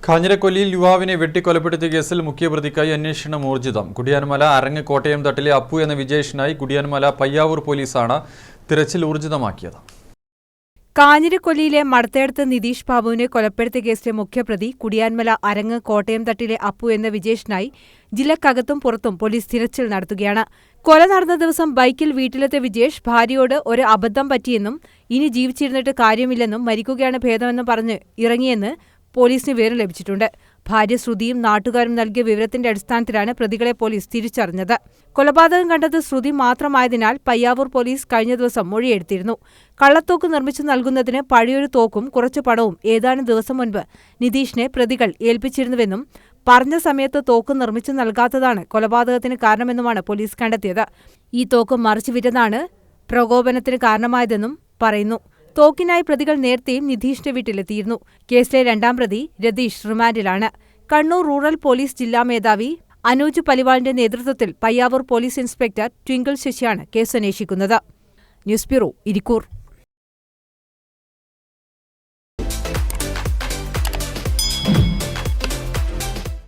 കാഞ്ഞിരക്കൊല്ലിയിൽ യുവാവിനെ വെട്ടിക്കൊലപ്പെടുത്തിയ കേസിൽ മുഖ്യപ്രതിക്കായി അന്വേഷണം ഊർജിതം. കുടിയാൻമല അരങ്ങ് കോട്ടയം തട്ടിലെ അപ്പു എന്ന വിജേഷിനായി കുടിയാൻമല പയ്യാവൂർ പോലീസാണ് തിരച്ചിൽ ഊർജിതമാക്കിയത്. കാഞ്ഞിരക്കൊല്ലിയിലെ മടത്തേടത്ത് നിതീഷ് ബാബുവിനെ കൊലപ്പെടുത്തിയ കേസിലെ മുഖ്യപ്രതി കുടിയാൻമല അരങ്ങ് കോട്ടയം തട്ടിലെ അപ്പു എന്ന വിജേഷിനായി ജില്ലക്കകത്തും പുറത്തും പോലീസ് തിരച്ചിൽ നടത്തുകയാണ്. കൊല നടന്ന ദിവസം ബൈക്കിൽ വീട്ടിലെത്തിയ വിജേഷ് ഭാര്യയോട് ഒരു അബദ്ധം പറ്റിയെന്നും ഇനി ജീവിച്ചിരുന്നിട്ട് കാര്യമില്ലെന്നും മരിക്കുകയാണ് ഭേദമെന്നും പറഞ്ഞ് ഇറങ്ങിയെന്ന് പോലീസിന് വിവരം ലഭിച്ചിട്ടുണ്ട്. ഭാര്യ ശ്രുതിയും നാട്ടുകാരും നൽകിയ വിവരത്തിന്റെ അടിസ്ഥാനത്തിലാണ് പ്രതികളെ പോലീസ് തിരിച്ചറിഞ്ഞത്. കൊലപാതകം കണ്ടത് ശ്രുതി മാത്രമായതിനാൽ പയ്യാവൂർ പോലീസ് കഴിഞ്ഞ ദിവസം മൊഴിയെടുത്തിരുന്നു. കള്ളത്തോക്ക് നിർമ്മിച്ചു നൽകുന്നതിന് പഴയൊരു തോക്കും കുറച്ചു പണവും ഏതാനും ദിവസം മുൻപ് നിതീഷിനെ പ്രതികൾ ഏൽപ്പിച്ചിരുന്നുവെന്നും പറഞ്ഞ സമയത്ത് തോക്ക് നിർമ്മിച്ചു നൽകാത്തതാണ് കൊലപാതകത്തിന് കാരണമെന്നുമാണ് പോലീസ് കണ്ടെത്തിയത്. ഈ തോക്ക് മറിച്ചുവിറ്റതാണ് പ്രകോപനത്തിന് കാരണമായതെന്നും പറയുന്നു. തോക്കിനായി പ്രതികൾ നേരത്തെയും നിതീഷിന്റെ വീട്ടിലെത്തിയിരുന്നു. കേസിലെ രണ്ടാം പ്രതി രതീഷ് റിമാൻഡിലാണ്. കണ്ണൂർ റൂറൽ പോലീസ് ജില്ലാ മേധാവി അനൂജ് പലിവാളിന്റെ നേതൃത്വത്തിൽ പയ്യാവൂർ പോലീസ് ഇൻസ്പെക്ടർ ട്വിങ്കിൾ ശശിയാണ് കേസ് അന്വേഷിക്കുന്നത്. News bureau, Irikkur.